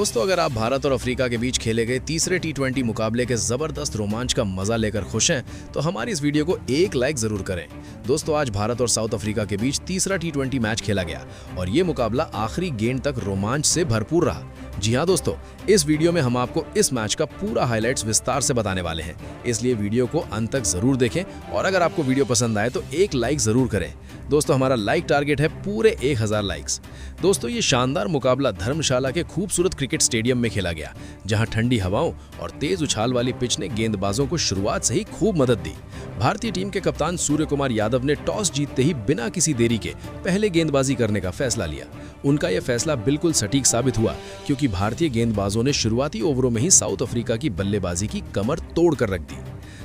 दोस्तों, अगर आप भारत और अफ्रीका के बीच खेले गए तीसरे टी20 मुकाबले के जबरदस्त रोमांच का मजा लेकर खुश हैं, तो हमारी इस वीडियो को एक लाइक जरूर करें। दोस्तों, आज भारत और साउथ अफ्रीका के बीच तीसरा टी20 मैच खेला गया और ये मुकाबला आखिरी गेंद तक रोमांच से भरपूर रहा। जी हाँ दोस्तों, इस वीडियो में हम आपको इस मैच का पूरा हाइलाइट्स विस्तार से बताने वाले हैं, इसलिए वीडियो को अंत तक जरूर देखें और अगर आपको वीडियो पसंद आए तो एक लाइक जरूर करें। दोस्तों, हमारा लाइक टारगेट है पूरे 1000 लाइक्स। दोस्तों, ये शानदार मुकाबला धर्मशाला के खूबसूरत क्रिकेट स्टेडियम में खेला गया, जहां ठंडी हवाओं और तेज उछाल वाली पिच ने गेंदबाजों को शुरुआत से ही खूब मदद दी। भारतीय टीम के कप्तान सूर्य कुमार यादव ने टॉस जीतते ही बिना किसी देरी के पहले गेंदबाजी करने का फैसला लिया। उनका यह फैसला बिल्कुल सटीक साबित हुआ, क्योंकि भारतीय गेंदबाजों ने शुरुआती ओवरों में ही साउथ अफ्रीका की बल्लेबाजी की कमर तोड़ कर रख दी।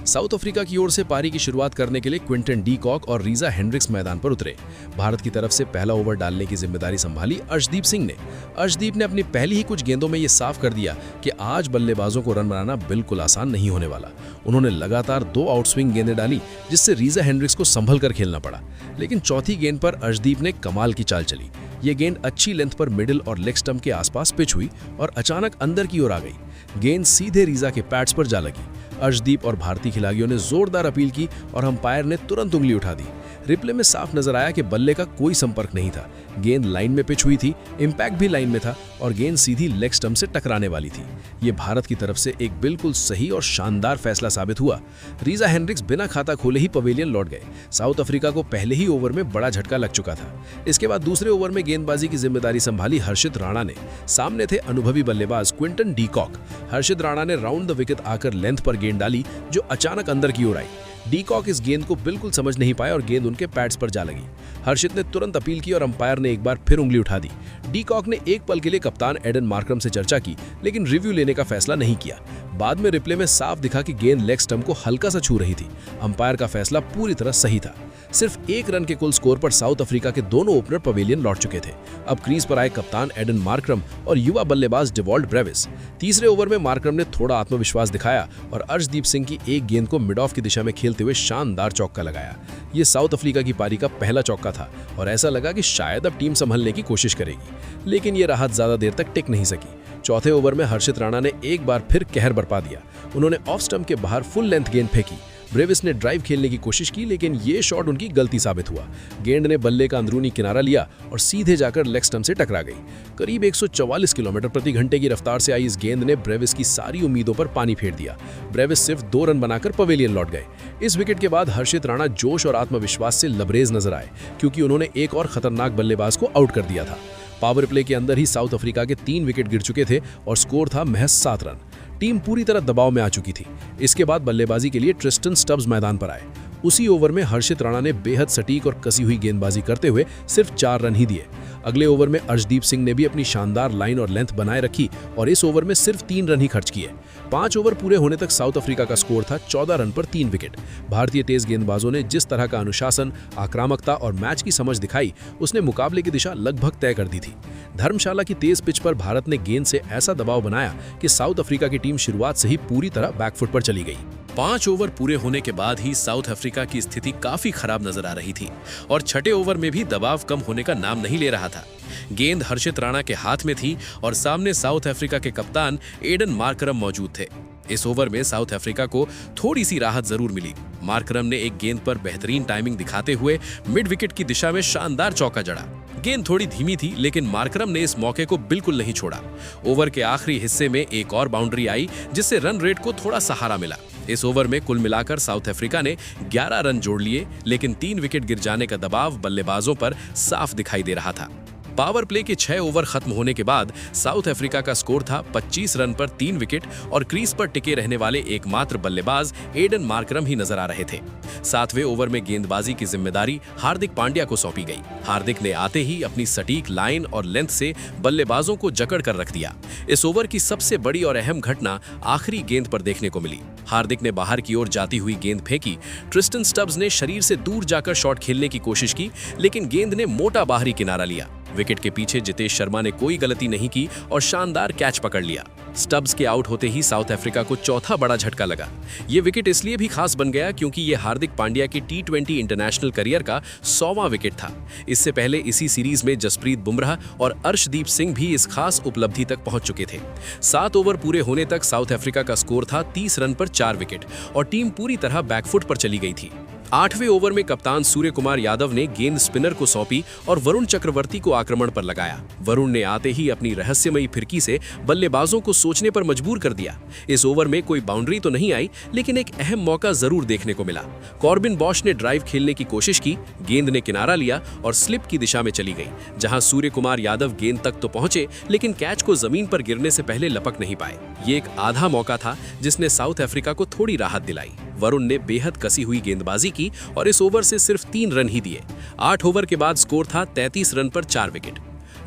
साउथ अफ्रीका की ओर से पारी की शुरुआत करने के लिए क्विंटन डी कॉक और रीजा हेंड्रिक्स मैदान पर उतरे। भारत की तरफ से पहला ओवर डालने की जिम्मेदारी संभाली अर्शदीप सिंह ने। अर्शदीप ने अपनी पहली ही कुछ गेंदों में ये साफ कर दिया कि आज बल्लेबाजों को रन बनाना बिल्कुल आसान नहीं होने वाला। उन्होंने लगातार 2 आउटस्विंग गेंदें डाली, जिससे रीजा हेंड्रिक्स को संभल कर खेलना पड़ा। लेकिन चौथी गेंद पर अर्शदीप ने कमाल की चाल चली। ये गेंद अच्छी लेंथ पर मिडिल और लेग स्टंप के आसपास पिच हुई और अचानक अंदर की ओर आ गई। गेंद सीधे रीजा के पैड्स पर जा लगी। अर्शदीप और भारतीय खिलाड़ियों ने जोरदार अपील की और अंपायर ने तुरंत उंगली उठा दी। रिप्ले में साफ नजर आया कि बल्ले का कोई संपर्क नहीं था। गेंद लाइन में पिच हुई थी, इंपैक्ट भी लाइन में था और गेंद सीधी लेग स्टंप से टकराने वाली थी। ये भारत की तरफ से एक बिल्कुल सही और शानदार फैसला साबित हुआ। रीजा हेंड्रिक्स बिना खाता खोले ही पवेलियन लौट गए। साउथ अफ्रीका को पहले ही ओवर में बड़ा झटका लग चुका था। इसके बाद दूसरे ओवर में गेंदबाजी की जिम्मेदारी संभाली हर्षित राणा ने। सामने थे अनुभवी बल्लेबाज क्विंटन डी कॉक। हर्षित राणा ने राउंड द विकेट आकर लेंथ पर गेंद डाली, जो अचानक अंदर की ओर आई। डी कॉक इस गेंद को बिल्कुल समझ नहीं पाए और गेंद उनके पैड्स पर जा लगी। हर्षित ने तुरंत अपील की और अंपायर ने एक बार फिर उंगली उठा दी। डी कॉक ने एक पल के लिए कप्तान एडन मार्करम से चर्चा की, लेकिन रिव्यू लेने का फैसला नहीं किया। बाद में रिप्ले में साफ दिखा कि गेंद लेग स्टंप को हल्का सा छू रही थी। अंपायर का फैसला पूरी तरह सही था। सिर्फ 1 रन के कुल स्कोर पर साउथ अफ्रीका के दोनों ओपनर पवेलियन लौट चुके थे। अब क्रीज पर आए कप्तान एडन मार्करम और युवा बल्लेबाज डेवॉल्ट ब्रेविस। तीसरे ओवर में मार्करम ने थोड़ा आत्मविश्वास दिखाया और अर्शदीप सिंह की एक गेंद को मिड ऑफ की दिशा में खेलते हुए शानदार चौका लगाया। ये साउथ अफ्रीका की पारी का पहला चौका था और ऐसा लगा कि शायद अब टीम संभलने की कोशिश करेगी, लेकिन ये राहत ज्यादा देर तक टिक नहीं सकी। चौथे ओवर में हर्षित राणा ने एक बार फिर कहर बरपा दिया। उन्होंने ऑफ स्टंप के बाहर फुल लेंथ गेंद फेंकी। ब्रेविस ने ड्राइव खेलने की कोशिश की, लेकिन ये शॉट उनकी गलती साबित हुआ। गेंद ने बल्ले का अंदरूनी किनारा लिया और सीधे जाकर लेग स्टंप से टकरा गई। करीब 144 किलोमीटर प्रति घंटे की रफ्तार से आई इस गेंद ने ब्रेविस की सारी उम्मीदों पर पानी फेर दिया। ब्रेविस सिर्फ 2 रन बनाकर पवेलियन लौट गए। इस विकेट के बाद हर्षित राणा जोश और आत्मविश्वास से लबरेज नजर आए, क्योंकि उन्होंने एक और खतरनाक बल्लेबाज को आउट कर दिया था। पावर प्ले के अंदर ही साउथ अफ्रीका के 3 विकेट गिर चुके थे और स्कोर था महज 7 रन। टीम पूरी तरह दबाव में आ चुकी थी। इसके बाद बल्लेबाजी के लिए ट्रिस्टन स्टब्स मैदान पर आए। उसी ओवर में हर्षित राणा ने बेहद सटीक और कसी हुई गेंदबाजी करते हुए सिर्फ 4 रन ही दिए। अगले ओवर में अर्शदीप सिंह ने भी अपनी शानदार लाइन और लेंथ बनाए रखी और इस ओवर में सिर्फ 3 रन ही खर्च किए। 5 ओवर पूरे होने तक साउथ अफ्रीका का स्कोर था 14 रन पर 3 विकेट। भारतीय तेज गेंदबाजों ने जिस तरह का अनुशासन, आक्रामकता और मैच की समझ दिखाई, उसने मुकाबले की दिशा लगभग तय कर दी थी। धर्मशाला की तेज पिच पर भारत ने गेंद से ऐसा दबाव बनाया कि साउथ अफ्रीका की टीम शुरुआत से ही पूरी तरह बैकफुट पर चली गई। 5 ओवर पूरे होने के बाद ही साउथ अफ्रीका की स्थिति काफी खराब नजर आ रही थी और छठे ओवर में भी दबाव कम होने का नाम नहीं ले रहा था। गेंद हर्षित राणा के हाथ में थी और सामने साउथ अफ्रीका के कप्तान एडन मार्करम मौजूद थे। इस ओवर में साउथ अफ्रीका को थोड़ी सी राहत जरूर मिली। मार्करम ने एक गेंद पर बेहतरीन टाइमिंग दिखाते हुए मिड विकेट की दिशा में शानदार चौका जड़ा। गेंद थोड़ी धीमी थी, लेकिन मार्करम ने इस मौके को बिल्कुल नहीं छोड़ा। ओवर के आखिरी हिस्से में एक और बाउंड्री आई, जिससे रन रेट को थोड़ा सहारा मिला। इस ओवर में कुल मिलाकर साउथ अफ्रीका ने 11 रन जोड़ लिए, लेकिन 3 विकेट गिर जाने का दबाव बल्लेबाजों पर साफ दिखाई दे रहा था। पावर प्ले के 6 ओवर खत्म होने के बाद साउथ अफ्रीका का स्कोर था 25 रन पर 3 विकेट और क्रीज पर टिके रहने वाले एकमात्र बल्लेबाज एडन मार्करम ही नजर आ रहे थे। 7वें ओवर में गेंदबाजी की जिम्मेदारी हार्दिक पांड्या को सौंपी गई। हार्दिक ने आते ही अपनी सटीक लाइन और लेंथ से बल्लेबाजों को जकड़ कर रख दिया। इस ओवर की सबसे बड़ी और अहम घटना आखिरी गेंद पर देखने को मिली। हार्दिक ने बाहर की ओर जाती हुई गेंद फेंकी। ट्रिस्टन स्टब्स ने शरीर से दूर जाकर शॉट खेलने की कोशिश की, लेकिन गेंद ने मोटा बाहरी किनारा लिया। विकेट के पीछे जितेश शर्मा ने कोई गलती नहीं की और शानदार कैच पकड़ लिया। स्टब्स के आउट होते ही साउथ अफ्रीका को चौथा बड़ा झटका लगा। ये विकेट इसलिए भी खास बन गया क्योंकि ये हार्दिक पांड्या की T20 इंटरनेशनल करियर का 100वां विकेट था। इससे पहले इसी सीरीज में जसप्रीत बुमराह और अर्शदीप सिंह भी इस खास उपलब्धि तक पहुंच चुके थे। 7 ओवर पूरे होने तक साउथ अफ्रीका का स्कोर था 30 रन पर 4 विकेट और टीम पूरी तरह बैकफुट पर चली गई थी। 8वें ओवर में कप्तान सूर्य कुमार यादव ने गेंद स्पिनर को सौंपी और वरुण चक्रवर्ती को आक्रमण पर लगाया। वरुण ने आते ही अपनी रहस्यमयी फिरकी से बल्लेबाजों को सोचने पर मजबूर कर दिया। इस ओवर में कोई बाउंड्री तो नहीं आई, लेकिन एक अहम मौका जरूर देखने को मिला। कॉर्बिन बॉश ने ड्राइव खेलने की कोशिश की, गेंद ने किनारा लिया और स्लिप की दिशा में चली गई, जहां सूर्य कुमार यादव गेंद तक तो पहुंचे लेकिन कैच को जमीन पर गिरने से पहले लपक नहीं पाए। ये एक आधा मौका था जिसने साउथ अफ्रीका को थोड़ी राहत दिलाई। वरुण ने बेहद कसी हुई गेंदबाजी की और इस ओवर से सिर्फ 3 रन ही दिए। 8 ओवर के बाद स्कोर था 33 रन पर 4 विकेट।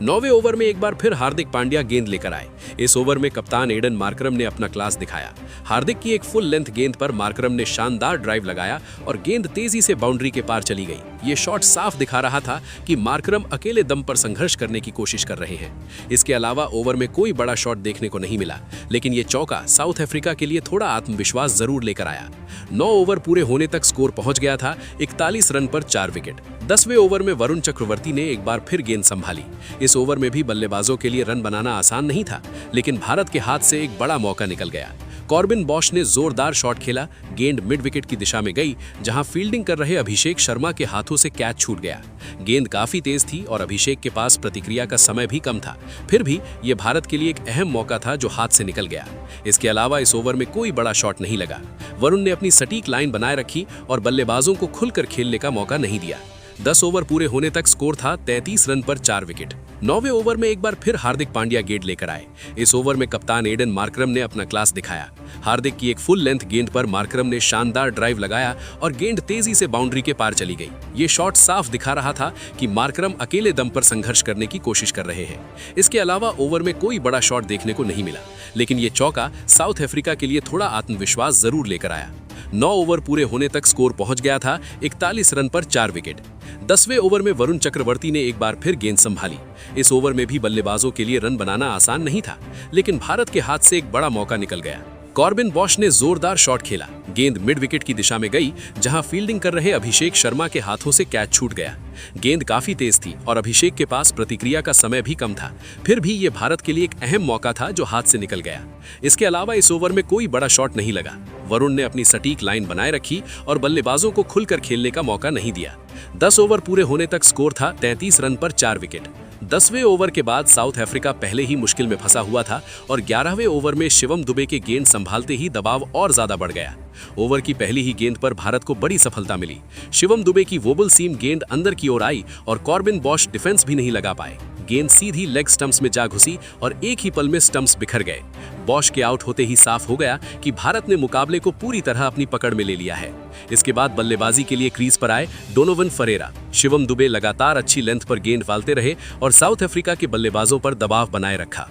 9वें ओवर में एक बार फिर हार्दिक पांड्या गेंद लेकर आए। इस ओवर में कप्तान एडन मार्करम ने अपना क्लास दिखाया। हार्दिक की एक फुल लेंथ गेंद पर मार्करम ने शानदार ड्राइव लगाया और गेंद तेजी से बाउंड्री के पार चली गई। ये शॉट साफ दिखा रहा था कि मार्करम अकेले दम पर संघर्ष करने की कोशिश कर रहे हैं। इसके अलावा ओवर में कोई बड़ा शॉट देखने को नहीं मिला, लेकिन ये चौका साउथ अफ्रीका के लिए थोड़ा आत्मविश्वास जरूर लेकर आया। 9 ओवर पूरे होने तक स्कोर पहुंच गया था 41 रन पर 4 विकेट। 10वें ओवर में वरुण चक्रवर्ती ने एक बार फिर गेंद संभाली। इस ओवर में भी बल्लेबाजों के लिए रन बनाना आसान नहीं था, लेकिन भारत के हाथ से एक बड़ा मौका निकल गया। कॉर्बिन बॉश ने जोरदार शॉट खेला, गेंद मिड विकेट की दिशा में गई, जहां फील्डिंग कर रहे अभिषेक शर्मा के हाथों से कैच छूट गया। गेंद काफी तेज थी और अभिषेक के पास प्रतिक्रिया का समय भी कम था, फिर भी ये भारत के लिए एक अहम मौका था जो हाथ से निकल गया। इसके अलावा इस ओवर में कोई बड़ा शॉट नहीं लगा। वरुण ने अपनी सटीक लाइन बनाए रखी और बल्लेबाजों को खुलकर खेलने का मौका नहीं दिया। 10 ओवर पूरे होने तक स्कोर था 33 रन पर 4 विकेट। 9वें ओवर में एक बार फिर हार्दिक पांड्या गेंद लेकर आए। इस ओवर में कप्तान एडन मार्करम ने अपना क्लास दिखाया। हार्दिक की एक फुल लेंथ गेंद पर मार्करम ने शानदार ड्राइव लगाया और गेंद तेजी से बाउंड्री के पार चली गई। ये शॉट साफ दिखा रहा था कि मार्करम अकेले दम पर संघर्ष करने की कोशिश कर रहे हैं। इसके अलावा ओवर में कोई बड़ा शॉट देखने को नहीं मिला, लेकिन ये चौका साउथ अफ्रीका के लिए थोड़ा आत्मविश्वास जरूर लेकर आया। 9 ओवर पूरे होने तक स्कोर पहुंच गया था 41 रन पर 4 विकेट। 10वें ओवर में वरुण चक्रवर्ती ने एक बार फिर गेंद संभाली। इस ओवर में भी बल्लेबाजों के लिए रन बनाना आसान नहीं था, लेकिन भारत के हाथ से एक बड़ा मौका निकल गया। कॉर्बिन बॉश ने जोरदार शॉट खेला, गेंद मिड विकेट की दिशा में गई, जहां फील्डिंग कर रहे अभिषेक शर्मा के हाथों से कैच छूट गया। गेंद काफी तेज थी और अभिषेक के पास प्रतिक्रिया का समय भी कम था, फिर भी ये भारत के लिए एक अहम मौका था जो हाथ से निकल गया। इसके अलावा इस ओवर में कोई बड़ा शॉट नहीं लगा। वरुण ने अपनी सटीक लाइन बनाए रखी और बल्लेबाजों को खुलकर खेलने का मौका नहीं दिया। 10 ओवर पूरे होने तक स्कोर था 33 रन पर 4 विकेट। 10वें ओवर के बाद साउथ अफ्रीका पहले ही मुश्किल में फंसा हुआ था और 11वें ओवर में शिवम दुबे के गेंद संभालते ही दबाव और ज्यादा बढ़ गया। ओवर की पहली ही गेंद पर भारत को बड़ी सफलता मिली। शिवम दुबे की वोबल सीम गेंद अंदर की ओर आई और कॉर्बिन बॉश डिफेंस भी नहीं लगा पाए। गेंद सीधी लेग स्टंप्स में जा घुसी और एक ही पल में स्टंप्स बिखर गए। बॉश के आउट होते ही साफ हो गया कि भारत ने मुकाबले को पूरी तरह अपनी पकड़ में ले लिया है। इसके बाद बल्लेबाजी के लिए क्रीज पर आए डोनोवन फरेरा। शिवम दुबे लगातार अच्छी लेंथ पर गेंद डालते रहे और साउथ अफ्रीका के बल्लेबाजों पर दबाव बनाए रखा।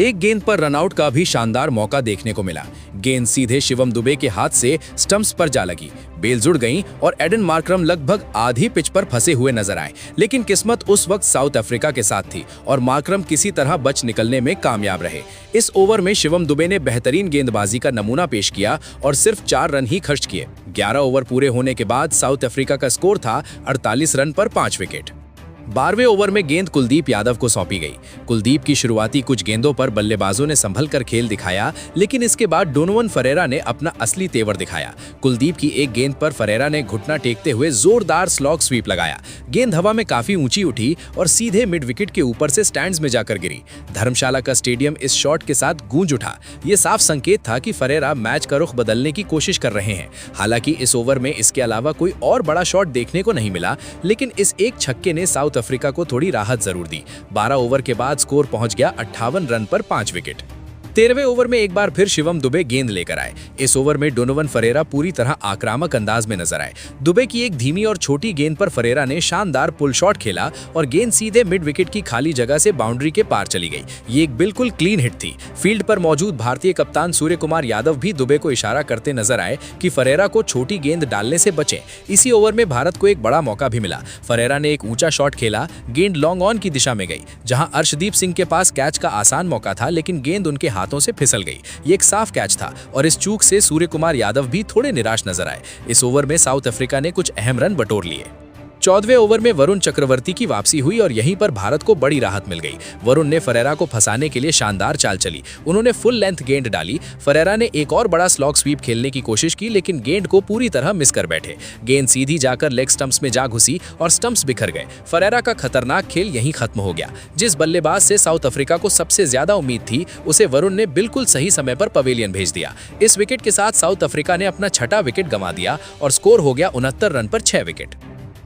एक गेंद पर रनआउट का भी शानदार मौका देखने को मिला। गेंद सीधे शिवम दुबे के हाथ से स्टंप्स पर जा लगी, बेल जुड़ गईं और एडन मार्करम लगभग आधी पिच पर फंसे हुए नजर आए। लेकिन किस्मत उस वक्त साउथ अफ्रीका के साथ थी और मार्करम किसी तरह बच निकलने में कामयाब रहे। इस ओवर में शिवम दुबे ने बेहतरीन गेंदबाजी का नमूना पेश किया और सिर्फ 4 रन ही खर्च किए। 11 ओवर पूरे होने के बाद साउथ अफ्रीका का स्कोर था 48 रन पर 5 विकेट। 12वें ओवर में गेंद कुलदीप यादव को सौंपी गई। कुलदीप की शुरुआती कुछ गेंदों पर बल्लेबाजों ने संभल कर खेल दिखाया, लेकिन इसके बाद डोनोवन फरेरा ने अपना असली तेवर दिखाया। कुलदीप की एक गेंद पर फरेरा ने घुटना टेकते हुए जोरदार स्लॉग स्वीप लगाया। गेंद हवा में काफी ऊंची उठी और सीधे मिड विकेट के ऊपर से स्टैंड्स में जाकर गिरी। धर्मशाला का स्टेडियम इस शॉट के साथ गूंज उठा। ये साफ संकेत था कि फरेरा मैच का रुख बदलने की कोशिश कर रहे हैं। हालांकि इस ओवर में इसके अलावा कोई और बड़ा शॉट देखने को नहीं मिला, लेकिन इस एक छक्के ने साउथ अफ्रीका को थोड़ी राहत जरूर दी। 12 ओवर के बाद स्कोर पहुंच गया 58 रन पर 5 विकेट। 13वें ओवर में एक बार फिर शिवम दुबे गेंद लेकर आए। इस ओवर में डोनोवन फरेरा पूरी तरह आक्रामक अंदाज में नजर आए। दुबे की एक धीमी और छोटी गेंद पर फरेरा ने शानदार पुल शॉट खेला और गेंद सीधे मिड विकेट की खाली जगह से बाउंड्री के पार चली गई। ये एक बिल्कुल क्लीन हिट थी। फील्ड पर मौजूद भारतीय कप्तान सूर्य कुमार यादव भी दुबे को इशारा करते नजर आए कि फरेरा को छोटी गेंद डालने से बचें। इसी ओवर में भारत को एक बड़ा मौका भी मिला। फरेरा ने एक ऊंचा शॉट खेला, गेंद लॉन्ग ऑन की दिशा में गई, जहां अर्शदीप सिंह के पास कैच का आसान मौका था, लेकिन गेंद उनके हाथों से फिसल गई। ये एक साफ कैच था और इस चूक से सूर्य कुमार यादव भी थोड़े निराश नजर आए। इस ओवर में साउथ अफ्रीका ने कुछ अहम रन बटोर लिए। 14वें ओवर में वरुण चक्रवर्ती की वापसी हुई और यहीं पर भारत को बड़ी राहत मिल गई। वरुण ने फरेरा को फंसाने के लिए शानदार चाल चली। उन्होंने फुल लेंथ गेंद डाली। फरेरा ने एक और बड़ा स्लॉग स्वीप खेलने की कोशिश की, लेकिन गेंद को पूरी तरह मिस कर बैठे। गेंद सीधी जाकर लेग स्टंप्स में जा घुसी और स्टंप्स बिखर गए। फरेरा का खतरनाक खेल यहीं खत्म हो गया। जिस बल्लेबाज से साउथ अफ्रीका को सबसे ज्यादा उम्मीद थी, उसे वरुण ने बिल्कुल सही समय पर पवेलियन भेज दिया। इस विकेट के साथ साउथ अफ्रीका ने अपना छठा विकेट गंवा दिया और स्कोर हो गया 69 रन पर 6 विकेट।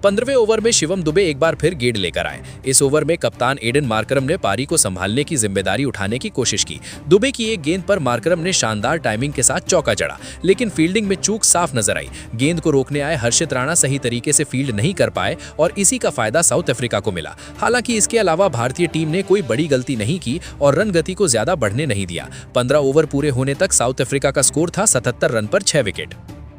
15वें ओवर में शिवम दुबे एक बार फिर गेंद लेकर आए। इस ओवर में कप्तान एडन मार्करम ने पारी को संभालने की जिम्मेदारी उठाने की कोशिश की। दुबे की एक गेंद पर मार्करम ने शानदार टाइमिंग के साथ चौका जड़ा, लेकिन फील्डिंग में चूक साफ नजर आई। गेंद को रोकने आए हर्षित राणा सही तरीके से फील्ड नहीं कर पाए और इसी का फायदा साउथ अफ्रीका को मिला। हालांकि इसके अलावा भारतीय टीम ने कोई बड़ी गलती नहीं की और रन गति को ज्यादा बढ़ने नहीं दिया। 15 ओवर पूरे होने तक साउथ अफ्रीका का स्कोर था 77 रन पर 6 विकेट।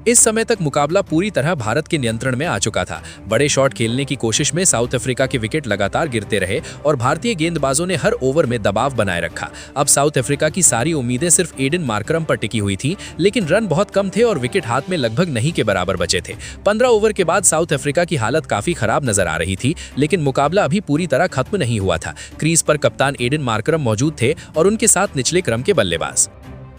इस समय तक मुकाबला पूरी तरह भारत के नियंत्रण में आ चुका था। बड़े शॉट खेलने की कोशिश में साउथ अफ्रीका के विकेट लगातार गिरते रहे और भारतीय गेंदबाजों ने हर ओवर में दबाव बनाए रखा। अब साउथ अफ्रीका की सारी उम्मीदें सिर्फ एडन मार्करम पर टिकी हुई थी, लेकिन रन बहुत कम थे और विकेट हाथ में लगभग नहीं के बराबर बचे थे। 15 ओवर के बाद साउथ अफ्रीका की हालत काफी खराब नजर आ रही थी, लेकिन मुकाबला अभी पूरी तरह खत्म नहीं हुआ था। क्रीज पर कप्तान एडन मार्करम मौजूद थे और उनके साथ निचले क्रम के बल्लेबाज।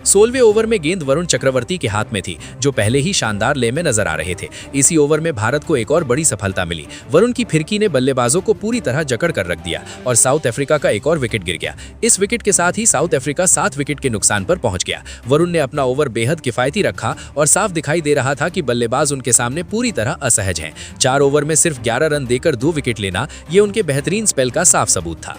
16वें ओवर में गेंद वरुण चक्रवर्ती के हाथ में थी, जो पहले ही शानदार ले में नजर आ रहे थे। इसी ओवर में भारत को एक और बड़ी सफलता मिली। वरुण की फिरकी ने बल्लेबाजों को पूरी तरह जकड़ कर रख दिया और साउथ अफ्रीका का एक और विकेट गिर गया। इस विकेट के साथ ही साउथ अफ्रीका 7 विकेट के नुकसान पर पहुंच गया। वरुण ने अपना ओवर बेहद किफायती रखा और साफ दिखाई दे रहा था कि बल्लेबाज उनके सामने पूरी तरह असहज हैं। 4 ओवर में सिर्फ 11 रन देकर 2 विकेट लेना, ये उनके बेहतरीन स्पेल का साफ सबूत था।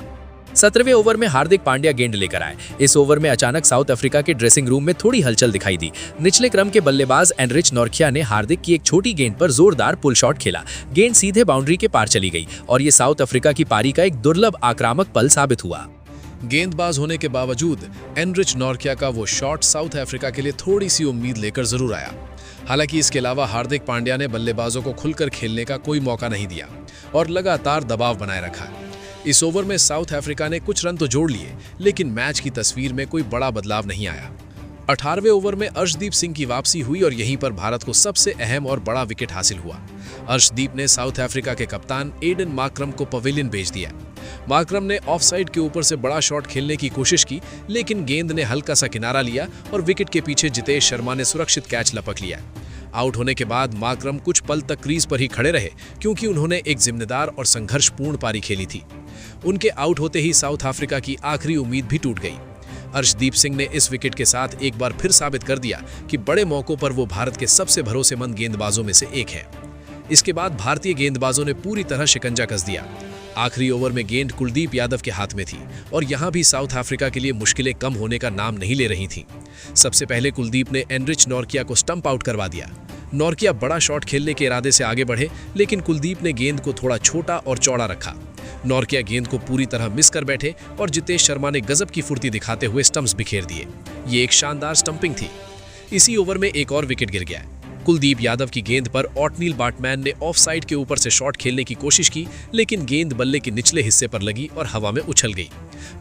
17वें ओवर में हार्दिक पांड्या गेंद लेकर आए। इस ओवर में अचानक साउथ अफ्रीका के ड्रेसिंग रूम में थोड़ी हलचल दिखाई दी। निचले क्रम के बल्लेबाज एनरिच नॉर्किया ने हार्दिक की एक छोटी गेंद पर जोरदार पुल शॉट खेला। गेंद सीधे बाउंड्री के पार चली गई और ये साउथ अफ्रीका की पारी का एक दुर्लभ आक्रामक पल साबित हुआ। गेंदबाज होने के बावजूद एनरिच नॉर्किया का वो शॉट साउथ अफ्रीका के लिए थोड़ी सी उम्मीद लेकर जरूर आया। हालांकि इसके अलावा हार्दिक पांड्या ने बल्लेबाजों को खुलकर खेलने का कोई मौका नहीं दिया और लगातार दबाव बनाए रखा। इस ओवर में साउथ अफ्रीका ने कुछ रन तो जोड़ लिए, लेकिन मैच की तस्वीर में कोई बड़ा बदलाव नहीं आया। 18वें ओवर में अर्शदीप सिंह की वापसी हुई और यहीं पर भारत को सबसे अहम और बड़ा विकेट हासिल हुआ। अर्शदीप ने साउथ अफ्रीका के कप्तान एडन मार्करम को पवेलियन भेज दिया। मार्करम ने ऑफसाइड के ऊपर से बड़ा शॉट खेलने की कोशिश की, लेकिन गेंद ने हल्का सा किनारा लिया और विकेट के पीछे जितेश शर्मा ने सुरक्षित कैच लपक लिया। आउट होने के बाद मार्करम कुछ पल तक क्रीज पर ही खड़े रहे, क्योंकि उन्होंने एक जिम्मेदार और संघर्षपूर्ण पारी खेली थी। उनके आउट होते ही साउथ अफ्रीका की आखिरी उम्मीद भी टूट गई। अर्शदीप सिंह ने इस विकेट के साथ एक बार फिर साबित कर दिया कि बड़े मौकों पर वो भारत के सबसे भरोसेमंद गेंदबाजों में से एक है। इसके बाद भारतीय गेंदबाजों ने पूरी तरह शिकंजा कस दिया। आखिरी ओवर में गेंद कुलदीप यादव के हाथ में थी और यहां भी साउथ अफ्रीका के लिए मुश्किलें कम होने का नाम नहीं ले रही थीं। सबसे पहले कुलदीप ने एनरिच नॉर्किया को स्टंप आउट करवा दिया। नॉर्किया बड़ा शॉट खेलने के इरादे से आगे बढ़े, लेकिन कुलदीप ने गेंद को थोड़ा छोटा और चौड़ा रखा। नॉर्किया गेंद को पूरी तरह मिस कर बैठे और जितेश शर्मा ने गजब की फुर्ती दिखाते हुए स्टंप्स बिखेर दिए। ये एक शानदार स्टंपिंग थी। इसी ओवर में एक और विकेट गिर गया। कुलदीप यादव की गेंद पर ऑटनील बाटमैन ने ऑफ साइड के ऊपर से शॉट खेलने की कोशिश की, लेकिन गेंद बल्ले के निचले हिस्से पर लगी और हवा में उछल गई।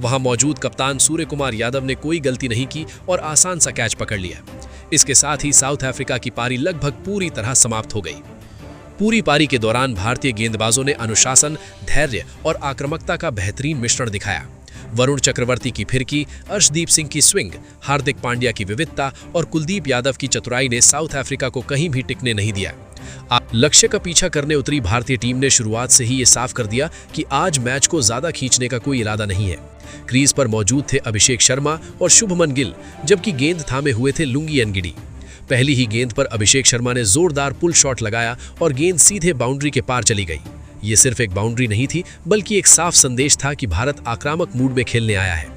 वहां मौजूद कप्तान सूर्य कुमार यादव ने कोई गलती नहीं की और आसान सा कैच पकड़ लिया। इसके साथ ही साउथ अफ्रीका की पारी लगभग पूरी तरह समाप्त हो गई। पूरी पारी के दौरान भारतीय गेंदबाजों ने अनुशासन, धैर्य और आक्रामकता का बेहतरीन मिश्रण दिखाया। वरुण चक्रवर्ती की फिरकी, अर्शदीप सिंह की स्विंग, हार्दिक पांड्या की विविधता और कुलदीप यादव की चतुराई ने साउथ अफ्रीका को कहीं भी टिकने नहीं दिया। लक्ष्य का पीछा करने उतरी भारतीय टीम ने शुरुआत से ही ये साफ कर दिया कि आज मैच को ज्यादा खींचने का कोई इरादा नहीं है। क्रीज पर मौजूद थे अभिषेक शर्मा और शुभमन गिल, जबकि गेंद थामे हुए थे लुंगी एनगिडी। पहली ही गेंद पर अभिषेक शर्मा ने जोरदार पुल शॉट लगाया और गेंद सीधे बाउंड्री के पार चली गई। ये सिर्फ एक बाउंड्री नहीं थी, बल्कि एक साफ संदेश था कि भारत आक्रामक मूड में खेलने आया है।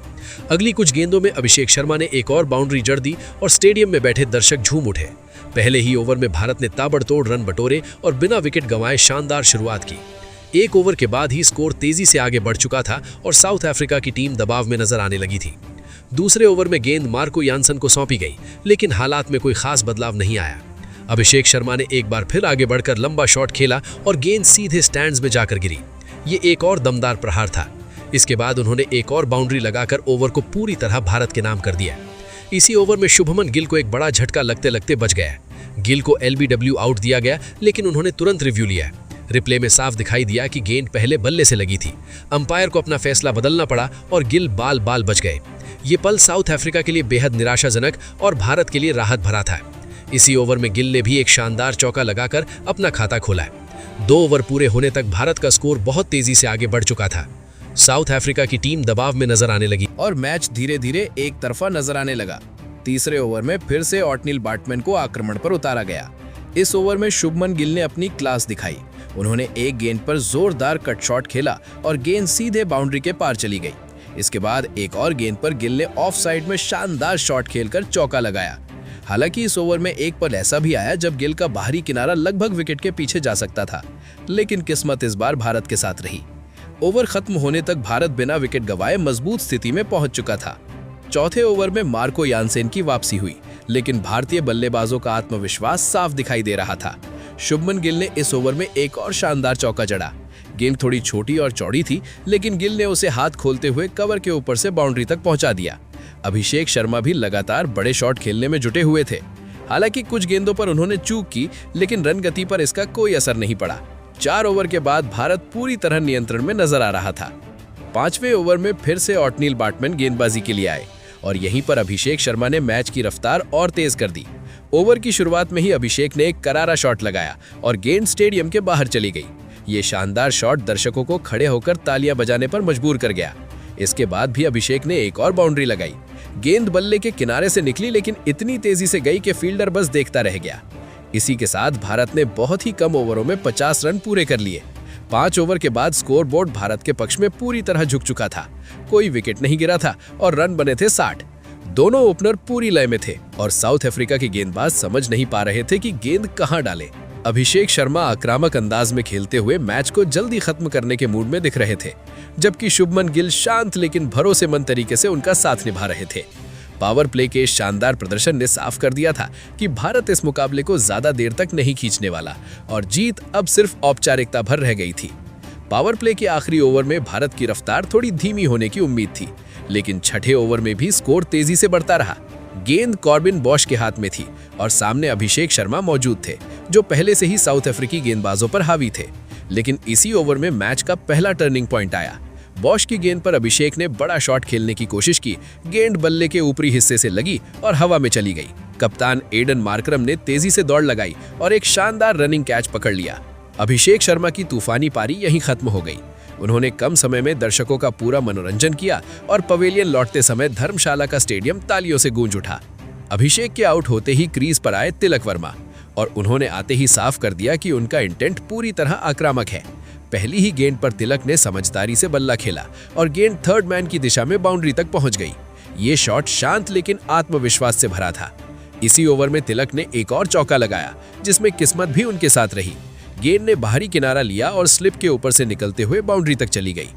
अगली कुछ गेंदों में अभिषेक शर्मा ने एक और बाउंड्री जड़ दी और स्टेडियम में बैठे दर्शक झूम उठे। पहले ही ओवर में भारत ने ताबड़तोड़ रन बटोरे और बिना विकेट गंवाए शानदार शुरुआत की। एक ओवर के बाद ही स्कोर तेजी से आगे बढ़ चुका था और साउथ अफ्रीका की टीम दबाव में नजर आने लगी थी। दूसरे ओवर में गेंद मार्को यानसन को सौंपी गई, लेकिन हालात में कोई खास बदलाव नहीं आया। अभिषेक शर्मा ने एक बार फिर आगे बढ़कर लंबा शॉट खेला और गेंद सीधे स्टैंड्स में जाकर गिरी। ये एक और दमदार प्रहार था। इसके बाद उन्होंने एक और बाउंड्री लगाकर ओवर को पूरी तरह भारत के नाम कर दिया। इसी ओवर में शुभमन गिल को एक बड़ा झटका लगते लगते बच गया। गिल को LBW आउट दिया गया, लेकिन उन्होंने तुरंत रिव्यू लिया। रिप्ले में साफ दिखाई दिया कि गेंद पहले बल्ले से लगी थी। अंपायर को अपना फैसला बदलना पड़ा और गिल बाल बाल बच गए। ये पल साउथ अफ्रीका के लिए बेहद निराशाजनक और भारत के लिए राहत भरा था। इसी ओवर में गिल ने भी एक शानदार चौका लगाकर अपना खाता खोला। 2 ओवर पूरे होने तक भारत का स्कोर बहुत तेजी से आगे बढ़ चुका था। साउथ अफ्रीका की टीम दबाव में नजर आने लगी और मैच धीरे धीरे एक तरफा नजर आने लगा। तीसरे ओवर में फिर से ऑटनील बाटमैन को आक्रमण पर उतारा गया। इस ओवर में शुभमन गिल ने अपनी क्लास दिखाई। उन्होंने एक गेंद पर जोरदार कट शॉट खेला और गेंद सीधे बाउंड्री के पार चली गई। इसके बाद एक और गेंद पर गिल ने ऑफ साइड में शानदार शॉट खेलकर चौका लगाया। हालांकि इस ओवर में एक पल ऐसा भी आया जब गिल का बाहरी किनारा लगभग विकेट के पीछे जा सकता था, लेकिन किस्मत इस बार भारत के साथ रही। ओवर खत्म होने तक भारत बिना विकेट गंवाए मजबूत स्थिति में पहुंच चुका था। चौथे ओवर में मार्को यानसेन की वापसी हुई, लेकिन भारतीय बल्लेबाजों का आत्मविश्वास साफ दिखाई दे रहा था। शुभमन गिल ने इस ओवर में एक और शानदार चौका जड़ा। गेंद थोड़ी छोटी और चौड़ी थी, लेकिन गिल ने उसे हाथ खोलते हुए कवर के ऊपर से बाउंड्री तक पहुंचा दिया। अभिषेक शर्मा भी लगातार बड़े शॉट खेलने में जुटे हुए थे। हालांकि कुछ गेंदों पर उन्होंने चूक की, लेकिन रन गति पर इसका कोई असर नहीं पड़ा। 4 ओवर के बाद भारत पूरी तरह नियंत्रण में नजर आ रहा था। 5वें ओवर में फिर से ऑटनील बाटमैन गेंदबाजी के लिए आए और यहीं पर अभिषेक शर्मा ने मैच की रफ्तार और तेज कर दी। ओवर की शुरुआत में ही अभिषेक ने एक करारा शॉट लगाया और गेंद स्टेडियम के बाहर चली गई। ये शानदार शॉट दर्शकों को खड़े होकर तालियां बजाने पर मजबूर कर गया। इसके बाद भी अभिषेक ने एक और बाउंड्री लगाई। गेंद बल्ले के किनारे से निकली, लेकिन इतनी तेजी से गई कि फील्डर बस देखता रह गया। इसी के साथ भारत ने बहुत ही कम ओवरों में 50 रन पूरे कर लिए। 5 ओवर के बाद स्कोरबोर्ड भारत के पक्ष में पूरी तरह झुक चुका था। कोई विकेट नहीं गिरा था और रन बने थे 60। दोनों ओपनर पूरी लय में थे और साउथ अफ्रीका के गेंदबाज समझ नहीं पा रहे थे कि गेंद कहां डालें। अभिषेक शर्मा आक्रामक अंदाज में खेलते हुए मैच को जल्दी खत्म करने के मूड में दिख रहे थे, जबकि शुभमन गिल शांत लेकिन भरोसेमंद तरीके से उनका साथ निभा रहे थे। पावर प्ले के शानदार प्रदर्शन ने साफ कर दिया था कि भारत इस मुकाबले को ज्यादा देर तक नहीं खींचने वाला और जीत अब सिर्फ औपचारिकता भर रह गई थी। पावर प्ले के आखिरी ओवर में भारत की रफ्तार थोड़ी धीमी होने की उम्मीद थी, लेकिन छठे ओवर में भी स्कोर तेजी से बढ़ता रहा। गेंद कॉर्बिन बॉश के हाथ में थी और सामने अभिषेक शर्मा मौजूद थे, जो पहले से ही साउथ अफ्रीकी गेंदबाजों पर हावी थे। लेकिन इसी ओवर में मैच का पहला टर्निंग पॉइंट आया। बॉश की गेंद पर अभिषेक ने बड़ा शॉट खेलने की कोशिश की। गेंद बल्ले के ऊपरी हिस्से से लगी और हवा में चली गई। कप्तान एडन मार्करम ने तेजी से दौड़ लगाई और एक शानदार रनिंग कैच पकड़ लिया। अभिषेक शर्मा की तूफानी पारी यहीं खत्म हो गई। उन्होंने कम समय में दर्शकों का पूरा मनोरंजन किया और पवेलियन लौटते समय धर्मशाला का स्टेडियम तालियों से गूंज उठा। अभिषेक के आउट होते ही क्रीज पर आए तिलक वर्मा और उन्होंने आते ही साफ कर दिया कि उनका इंटेंट पूरी तरह आक्रामक है। पहली ही गेंद पर तिलक ने समझदारी से बल्ला खेला और गेंद थर्ड मैन की दिशा में बाउंड्री तक पहुंच गई। ये शॉट शांत लेकिन आत्मविश्वास से भरा था। इसी ओवर में तिलक ने एक और चौका लगाया, जिसमें किस्मत भी उनके साथ रही। गेंद ने बाहरी किनारा लिया और स्लिप के ऊपर से निकलते हुए बाउंड्री तक चली गई।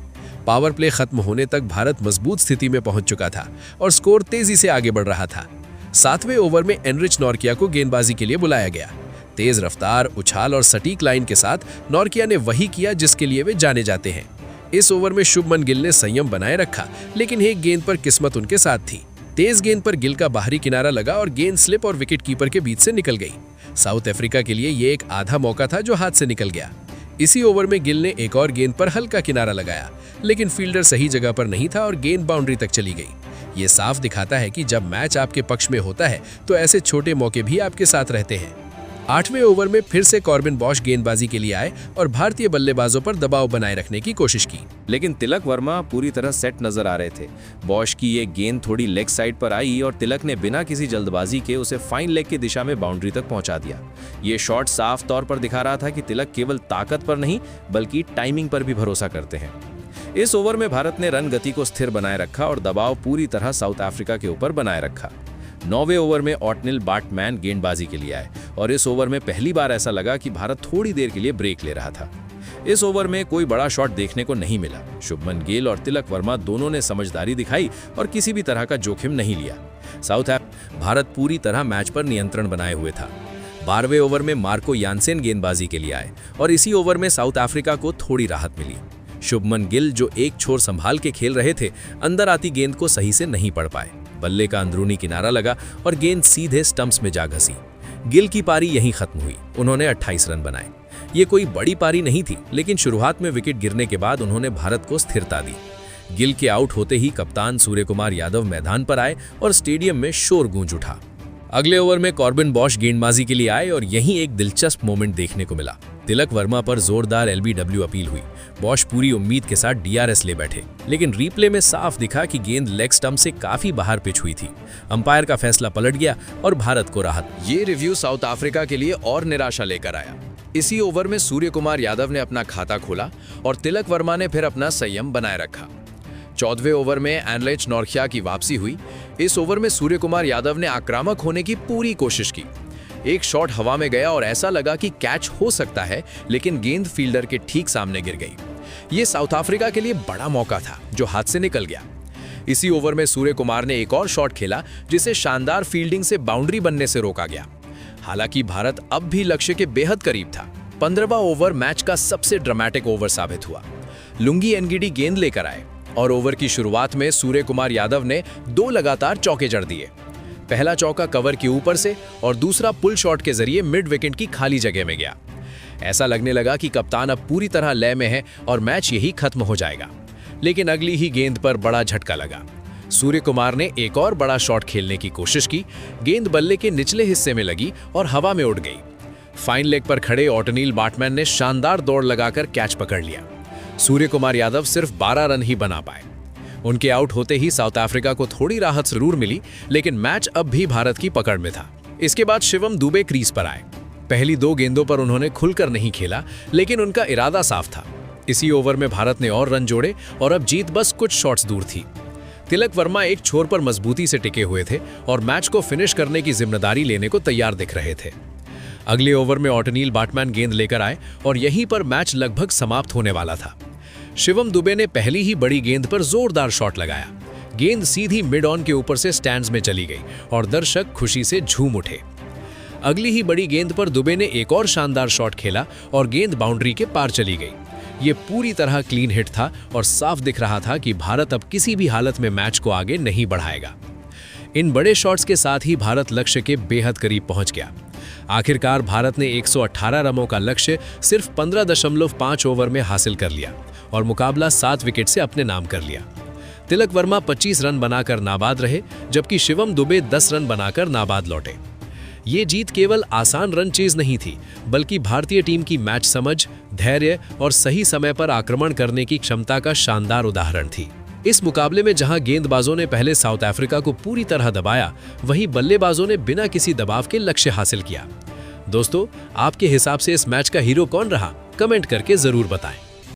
पावर प्ले खत्म होने तक भारत मजबूत स्थिति में पहुंच चुका था और स्कोर तेजी से आगे बढ़ रहा था। 7वें ओवर में एनरिच नॉर्किया को गेंदबाजी के लिए बुलाया गया। तेज रफ्तार, उछाल और सटीक लाइन के साथ नॉर्किया ने वही किया जिसके लिए वे जाने जाते हैं। इस ओवर में शुभमन गिल ने संयम बनाए रखा, लेकिन एक गेंद पर किस्मत उनके साथ थी। तेज गेंद पर गिल का बाहरी किनारा लगा और गेंद स्लिप और विकेट कीपर के बीच से निकल गई। साउथ अफ्रीका के लिए ये एक आधा मौका था जो हाथ से निकल गया। इसी ओवर में गिल ने एक और गेंद पर हल्का किनारा लगाया, लेकिन फील्डर सही जगह पर नहीं था और गेंद बाउंड्री तक चली गई। ये साफ दिखाता है कि जब मैच आपके पक्ष में होता है तो ऐसे छोटे मौके भी आपके साथ रहते हैं। 8वें ओवर में फिर से कॉर्बिन बॉश गेंदबाजी के लिए आए और भारतीय बल्लेबाजों पर दबाव बनाए रखने की कोशिश की, लेकिन तिलक वर्मा पूरी तरह सेट नजर आ रहे थे। बॉश की ये गेंद थोड़ी लेग साइड पर आई और तिलक ने बिना किसी जल्दबाजी के उसे फाइन लेग की दिशा में बाउंड्री तक पहुंचा दिया। ये शॉट साफ तौर पर दिखा रहा था कि तिलक केवल ताकत पर नहीं बल्कि टाइमिंग पर भी भरोसा करते हैं। इस ओवर में भारत ने रन गति को स्थिर बनाए रखा और दबाव पूरी तरह साउथ अफ्रीका के ऊपर बनाए रखा। 9वें ओवर में ऑटनिल बाटमैन गेंदबाजी के लिए आए और इस ओवर में पहली बार ऐसा लगा कि भारत थोड़ी देर के लिए ब्रेक ले रहा था। इस ओवर में कोई बड़ा शॉट देखने को नहीं मिला। शुभमन गिल और तिलक वर्मा दोनों ने समझदारी दिखाई और किसी भी तरह का जोखिम नहीं लिया। भारत पूरी तरह मैच पर नियंत्रण बनाए हुए था। 12वें ओवर में मार्को यानसेन गेंदबाजी के लिए आए और इसी ओवर में साउथ अफ्रीका को थोड़ी राहत मिली। शुभमन गिल जो एक छोर संभाल के खेल रहे थे, अंदर आती गेंद को सही से नहीं पढ़ पाए। बल्ले का अंदरूनी किनारा लगा और गेंद सीधे स्टंप्स में जा घसी। गिल की पारी यहीं खत्म हुई। उन्होंने 28 रन बनाए। ये कोई बड़ी पारी नहीं थी, लेकिन शुरुआत में विकेट गिरने के बाद उन्होंने भारत को स्थिरता दी। गिल के आउट होते ही कप्तान सूर्यकुमार यादव मैदान पर आए और स्टेडियम में शोर गूंज उठा। अगले ओवर में कॉर्बिन बॉश गेंदबाजी के लिए आए और यहीं एक दिलचस्प मोमेंट देखने को मिला। तिलक वर्मा पर जोरदार LBW अपील हुई। बॉश पूरी उम्मीद के साथ DRS ले बैठे, लेकिन रिप्ले में साफ दिखा कि गेंद लेग स्टंप से काफी बाहर पिच हुई थी। अंपायर का फैसला पलट गया और भारत को राहत। ये रिव्यू साउथ अफ्रीका के लिए और निराशा लेकर आया। इसी ओवर में सूर्यकुमार यादव ने अपना खाता खोला और तिलक वर्मा ने फिर अपना संयम बनाए रखा। 14वें ओवर में एनलेच नॉर्खिया की वापसी हुई। इस ओवर में सूर्यकुमार यादव ने आक्रामक होने की पूरी कोशिश की। एक शॉट हवा में गया और ऐसा लगा कि कैच हो सकता है, लेकिन गेंद फील्डर के ठीक सामने गिर गई। ये साउथ अफ्रीका के लिए बड़ा मौका था जो हाथ से निकल गया। इसी ओवर में सूर्यकुमार ने एक और शॉट खेला जिसे शानदार फील्डिंग से बाउंड्री बनने से रोका गया। हालांकि भारत अब भी लक्ष्य के बेहद करीब था। 15वां ओवर मैच का सबसे ड्रामेटिक ओवर साबित हुआ। लुंगी एनगिडी गेंद लेकर आए और ओवर की शुरुआत में सूर्यकुमार यादव ने 2 लगातार चौके जड़ दिए। पहला चौका कवर के ऊपर से और दूसरा पुल शॉट के जरिए मिड विकेट की खाली जगह में गया। ऐसा लगने लगा कि कप्तान अब पूरी तरह लय में है और मैच यही खत्म हो जाएगा। लेकिन अगली ही गेंद पर बड़ा झटका लगा। सूर्यकुमार ने एक और बड़ा शॉट खेलने की कोशिश की। गेंद बल्ले के निचले हिस्से में लगी और हवा में उड़ गई। फाइन लेग पर खड़े ऑटनिल बाटमैन ने शानदार दौड़ लगाकर कैच पकड़ लिया। सूर्यकुमार यादव सिर्फ 12 रन ही बना पाए। उनके आउट होते ही साउथ अफ्रीका को थोड़ी राहत जरूर मिली, लेकिन मैच अब भी भारत की पकड़ में था। इसके बाद शिवम दुबे क्रीज पर आए। पहली 2 गेंदों पर उन्होंने खुलकर नहीं खेला, लेकिन उनका इरादा साफ था। इसी ओवर में भारत ने और रन जोड़े और अब जीत बस कुछ शॉट्स दूर थी। तिलक वर्मा एक छोर पर मजबूती से टिके हुए थे और मैच को फिनिश करने की जिम्मेदारी लेने को तैयार दिख रहे थे। अगले ओवर में ऑटनिल बाटमैन गेंद लेकर आए और यहीं पर मैच लगभग समाप्त होने वाला था। शिवम दुबे ने पहली ही बड़ी गेंद पर जोरदार शॉट लगाया। गेंद सीधी मिड ऑन के ऊपर से स्टैंड्स में चली गई और दर्शक खुशी से झूम उठे। अगली ही बड़ी गेंद पर दुबे ने एक और शानदार शॉट खेला और गेंद बाउंड्री के पार चली गई। ये पूरी तरह क्लीन हिट था और साफ दिख रहा था कि भारत अब किसी भी हालत में मैच को आगे नहीं बढ़ाएगा। इन बड़े शॉट्स के साथ ही भारत लक्ष्य के बेहद करीब पहुंच गया। आखिरकार भारत ने 118 रनों का लक्ष्य सिर्फ 15.5 ओवर में हासिल कर लिया और मुकाबला 7 विकेट से अपने नाम कर लिया। तिलक वर्मा 25 रन बनाकर नाबाद रहे, जबकि शिवम दुबे 10 रन बनाकर नाबाद लौटे। ये जीत केवल आसान रन चेज नहीं थी, बल्कि भारतीय टीम की मैच समझ, धैर्य और सही समय पर आक्रमण करने की क्षमता का शानदार उदाहरण थी। इस मुकाबले में जहां गेंदबाजों ने पहले साउथ अफ्रीका को पूरी तरह दबाया, वहीं बल्लेबाजों ने बिना किसी दबाव के लक्ष्य हासिल किया। दोस्तों, आपके हिसाब से इस मैच का हीरो कौन रहा? कमेंट करके जरूर बताएं।